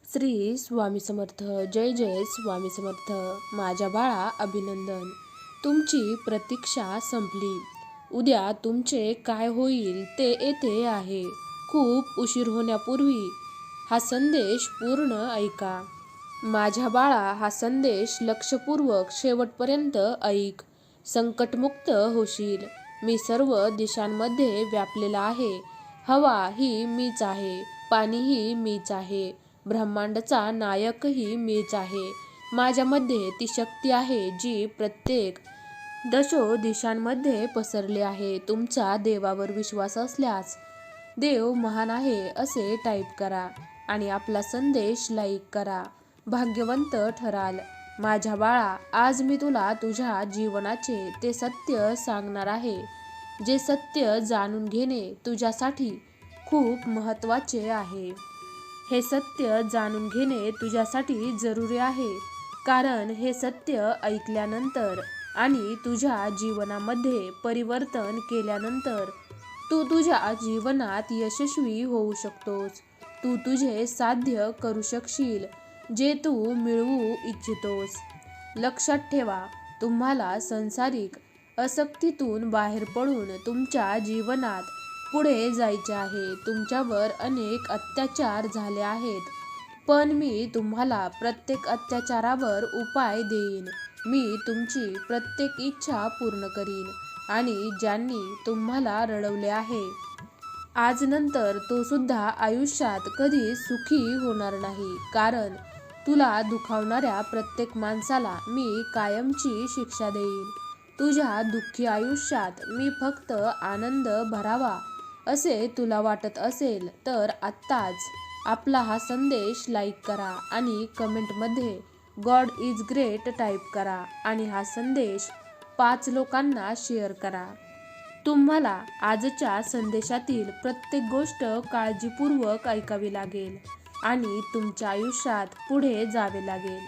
श्री स्वामी समर्थ. जय जय स्वामी समर्थ. माझ्या बाळा अभिनंदन. तुमची प्रतीक्षा संपली. उद्या तुमचे काय होईल ते येते आहे. खूप उशीर होण्यापूर्वी हा संदेश पूर्ण ऐका. माझ्या बाळा, हा संदेश लक्षपूर्वक शेवटपर्यंत ऐक. संकटमुक्त होशील. मी सर्व दिशांमध्ये व्यापलेला आहे. हवा ही मीच आहे, पाणीही मीच आहे, ब्रह्मांडाचा नायकही मीच आहे. माझ्यामध्ये ती शक्ती आहे जी प्रत्येक दशो दिशांमध्ये पसरली आहे. तुमचा देवावर विश्वास असल्यास देव महान आहे असे टाईप करा आणि आपला संदेश लाईक करा. भाग्यवंत ठराल. माझ्या बाळा, आज मी तुला तुझ्या जीवनाचे ते सत्य सांगणार आहे, जे सत्य जाणून घेणे तुझ्यासाठी खूप महत्त्वाचे आहे. हे सत्य जाणून घेणे तुझ्यासाठी जरुरी आहे, कारण हे सत्य ऐकल्यानंतर आणि तुझ्या जीवनामध्ये परिवर्तन केल्यानंतर तू तुझ्या जीवनात यशस्वी होऊ शकतोस. तू तुझे साध्य करू शकशील जे तू मिळवू इच्छितोस. लक्षात ठेवा, तुम्हाला सांसारिक आसक्तीतून बाहेर पडून तुमच्या जीवनात पुढे जायचे आहे. तुमच्यावर अनेक अत्याचार झाले आहेत, पण मी तुम्हाला प्रत्येक अत्याचारावर उपाय देईन. मी तुमची प्रत्येक इच्छा पूर्ण करीन. आणि ज्यांनी तुम्हाला रडवले आहे, आज नंतर तो सुद्धा आयुष्यात कधी सुखी होणार नाही, कारण तुला दुखावणाऱ्या प्रत्येक माणसाला मी कायमची शिक्षा देईन. तुझ्या दुःखी आयुष्यात मी फक्त आनंद भरावा असे तुला वाटत असेल तर आत्ताच आपला हा संदेश लाईक करा आणि कमेंटमध्ये गॉड इज ग्रेट टाईप करा आणि हा संदेश 5 लोकांना शेअर करा. तुम्हाला आजच्या संदेशातील प्रत्येक गोष्ट काळजीपूर्वक ऐकावी लागेल आणि तुमच्या आयुष्यात पुढे जावे लागेल.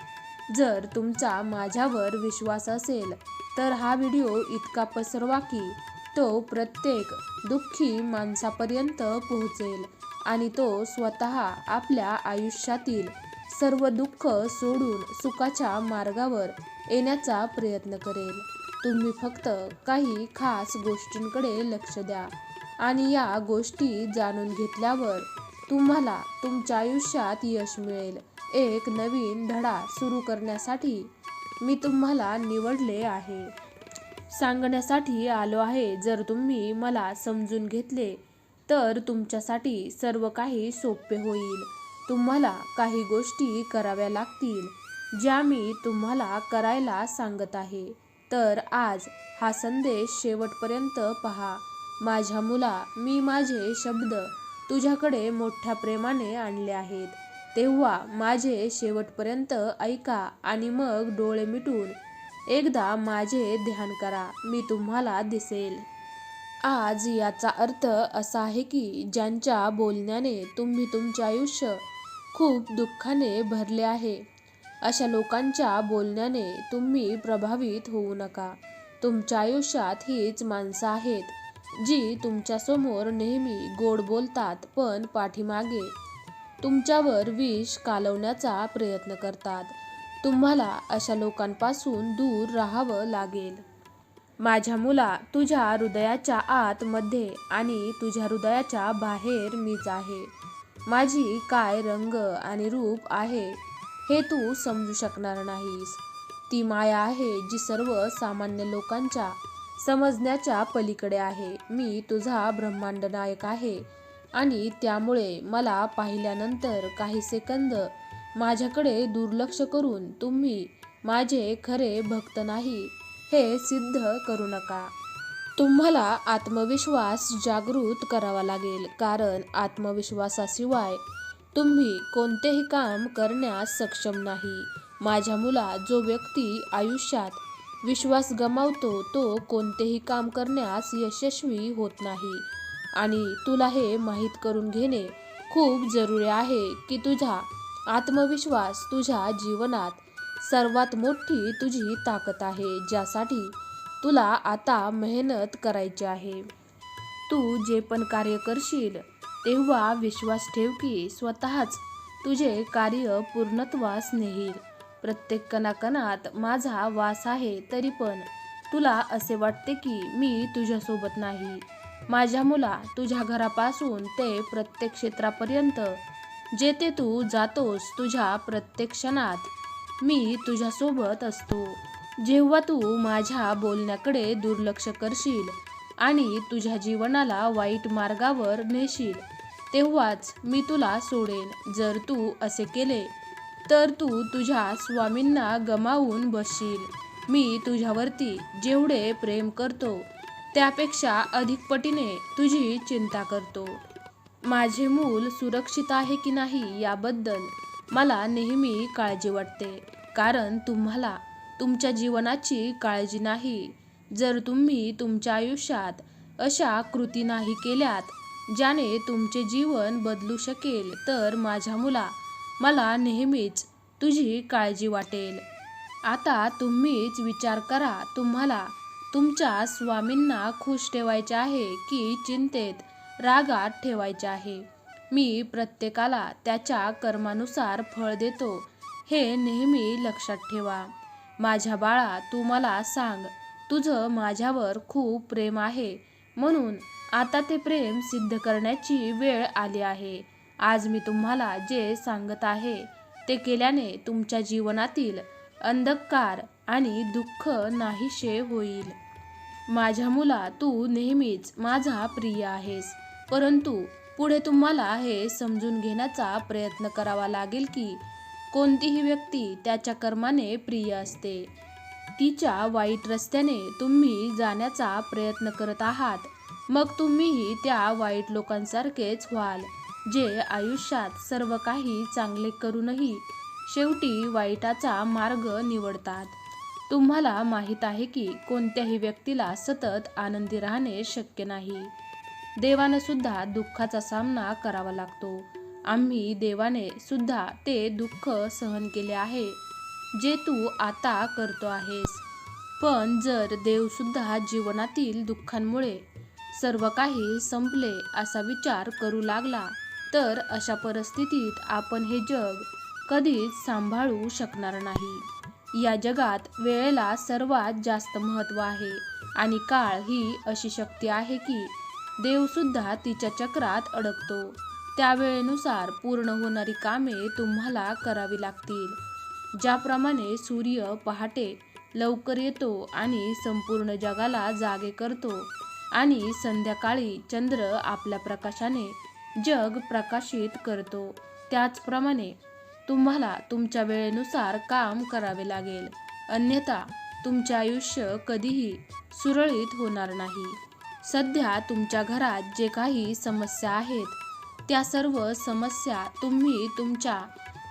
जर तुमचा माझ्यावर विश्वास असेल तर हा व्हिडिओ इतका पसरवा की तो प्रत्येक दुःखी माणसापर्यंत पोहोचेल आणि तो स्वतः आपल्या आयुष्यातील सर्व दुःख सोडून सुखाच्या मार्गावर येण्याचा प्रयत्न करेल. तुम्ही फक्त काही खास गोष्टींकडे लक्ष द्या आणि या गोष्टी जाणून घेतल्यावर तुम्हाला तुमच्या आयुष्यात यश मिळेल. एक नवीन धडा सुरू करण्यासाठी मी तुम्हाला निवडले आहे. सांगण्यासाठी आलो आहे. जर तुम्ही मला समजून घेतले तर तुमच्यासाठी सर्व काही सोपे होईल. तुम्हाला काही गोष्टी कराव्या लागतील ज्या मी तुम्हाला करायला सांगत आहे. तर आज हा संदेश शेवटपर्यंत पहा. माझ्या मुला, मी माझे शब्द तुझ्याकडे मोठ्या प्रेमाने आणले आहेत, तेव्हा माझे शेवटपर्यंत ऐका आणि मग डोळे मिटून एकदा माझे ध्यान करा. मी तुम्हाला दिसेल. आज याचा अर्थ असा आहे की ज्यांच्या बोलण्याने तुम्ही तुमचे आयुष्य खूप दुःखाने भरले आहे, अशा लोकांच्या बोलण्याने तुम्ही प्रभावित होऊ नका. तुमच्या आयुष्यात हीच माणसं आहेत जी तुमच्यासमोर नेहमी गोड बोलतात, पण पाठीमागे तुमच्यावर विष कालवण्याचा प्रयत्न करतात. तुम्हाला अशा लोकांपासून दूर राहावं लागेल. माझ्या मुला, तुझ्या हृदयाच्या आत मध्ये आणि तुझ्या हृदयाच्या बाहेर मीच आहे. माझी काय रंग आणि रूप आहे हे तू समजू शकणार नाहीस. ती माया आहे जी सर्व सामान्य लोकांच्या समजण्याच्या पलीकडे आहे. मी तुझा ब्रह्मांड नायक आहे आणि त्यामुळे मला पाहिल्यानंतर काही सेकंद माझ्याकडे दुर्लक्ष करून तुम्ही माझे खरे भक्त नाही हे सिद्ध करू नका. तुम्हाला आत्मविश्वास जागृत करावा लागेल, कारण आत्मविश्वासाशिवाय तुम्ही कोणतेही काम करण्यास सक्षम नाही. माझ्या मुला, जो व्यक्ती आयुष्यात विश्वास गमावतो तो कोणतेही काम करण्यास यशस्वी होत नाही. आणि तुला हे माहीत करून घेणे खूप जरुरी आहे की तुझा आत्मविश्वास तुझ्या जीवनात सर्वात मोठी तुझी ताकद आहे, ज्यासाठी तुला आता मेहनत करायची आहे. तू जे पण कार्य करशील तेव्हा विश्वास ठेव की स्वतःच तुझे कार्य पूर्णत्वास नेईल. प्रत्येक कणाकणात माझा वास आहे, तरी पण तुला असे वाटते की मी तुझ्यासोबत नाही. माझ्या मुला, तुझ्या घरापासून ते प्रत्येक क्षेत्रापर्यंत जेथे तू जातोस, तुझ्या प्रत्येक क्षणात मी तुझ्यासोबत असतो. जेव्हा तू माझ्या बोलण्याकडे दुर्लक्ष करशील आणि तुझ्या जीवनाला वाईट मार्गावर नेशील, तेव्हाच मी तुला सोडेन. जर तू असे केले तर तू तुझ्या स्वामींना गमावून बसशील. मी तुझ्यावरती जेवढे प्रेम करतो त्यापेक्षा अधिक पटीने तुझी चिंता करतो. माझे मूल सुरक्षित आहे की नाही याबद्दल मला नेहमी काळजी वाटते, कारण तुम्हाला तुमच्या जीवनाची काळजी नाही. जर तुम्ही तुमच्या आयुष्यात अशा कृती नाही केल्यात ज्याने तुमचे जीवन बदलू शकेल, तर माझ्या मुला, मला नेहमीच तुझी काळजी वाटेल. आता तुम्हीच विचार करा, तुम्हाला तुमच्या स्वामींना खुश ठेवायचे आहे की चिंतेत, रागात ठेवायचे आहे? मी प्रत्येकाला त्याच्या कर्मानुसार फळ देतो, हे नेहमी लक्षात ठेवा. माझ्या बाळा, तू मला सांग, तुझं माझ्यावर खूप प्रेम आहे, म्हणून आता ते प्रेम सिद्ध करण्याची वेळ आली आहे. आज मी तुम्हाला जे सांगत आहे ते केल्याने तुमच्या जीवनातील अंधकार आणि दुःख नाहीसे होईल. माझ्या मुला, तू नेहमीच माझा प्रिय आहेस, परंतु पुढे तुम्हाला हे समजून घेण्याचा प्रयत्न करावा लागेल की कोणतीही व्यक्ती त्याच्या कर्माने प्रिय असते. तिच्या वाईट रस्त्याने तुम्ही जाण्याचा प्रयत्न करत आहात, मग तुम्हीही त्या वाईट लोकांसारखेच व्हाल, जे आयुष्यात सर्व काही चांगले करूनही शेवटी वाईटाचा मार्ग निवडतात. तुम्हाला माहीत आहे की कोणत्याही व्यक्तीला सतत आनंदी राहणे शक्य नाही. देवानं सुद्धा दुःखाचा सामना करावा लागतो. आम्ही देवाने सुद्धा ते दुःख सहन केले आहे जे तू आता करतो आहेस. पण जर देव सुद्धा जीवनातील दुःखांमुळे सर्व काही संपले असा विचार करू लागला, तर अशा परिस्थितीत आपण हे जग कधीच सांभाळू शकणार नाही. या जगात वेळेला सर्वात जास्त महत्त्व आहे आणि काळ ही अशी शक्ती आहे की देव सुद्धा तिच्या चक्रात अडकतो. त्या वेळेनुसार पूर्ण होणारी कामे तुम्हाला करावी लागतील. ज्याप्रमाणे सूर्य पहाटे लवकर येतो आणि संपूर्ण जगाला जागे करतो आणि संध्याकाळी चंद्र आपल्या प्रकाशाने जग प्रकाशित करतो, त्याचप्रमाणे तुम्हाला तुमच्या वेळेनुसार काम करावे लागेल, अन्यथा तुमचे आयुष्य कधीही सुरळीत होणार नाही. सध्या तुमच्या घरात जे काही समस्या आहेत त्या सर्व समस्या तुम्ही तुमच्या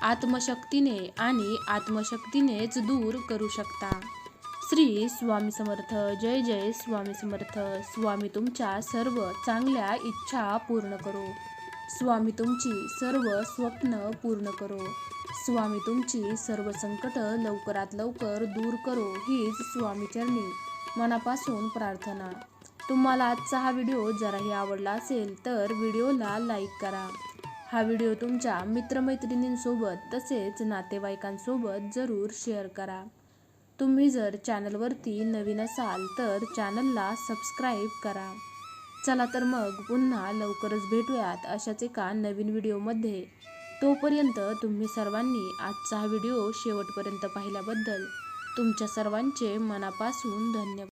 आत्मशक्तीने आणि आत्मशक्तीनेच दूर करू शकता. श्री स्वामी समर्थ. जय जय स्वामी समर्थ. स्वामी तुमच्या सर्व चांगल्या इच्छा पूर्ण करो. स्वामी तुमची सर्व स्वप्न पूर्ण करो. स्वामी तुमची सर्व संकट लवकरात लवकर दूर करो, हीच स्वामीचरणी मनापासून प्रार्थना. तुम्हाला आजचा हा व्हिडिओ जराही आवडला असेल तर व्हिडिओला लाईक करा. हा व्हिडिओ तुमच्या मित्रमैत्रिणींसोबत तसेच नातेवाईकांसोबत जरूर शेअर करा. तुम्ही जर चॅनलवरती नवीन असाल तर चॅनलला सबस्क्राईब करा. चला तर मग पुन्हा लवकरच भेटूयात अशाच एका नवीन व्हिडिओमध्ये. तोपर्यंत तुम्ही सर्वांनी आजचा हा व्हिडिओ शेवटपर्यंत पाहिल्याबद्दल तुमच्या सर्वांचे मनापासून धन्यवाद.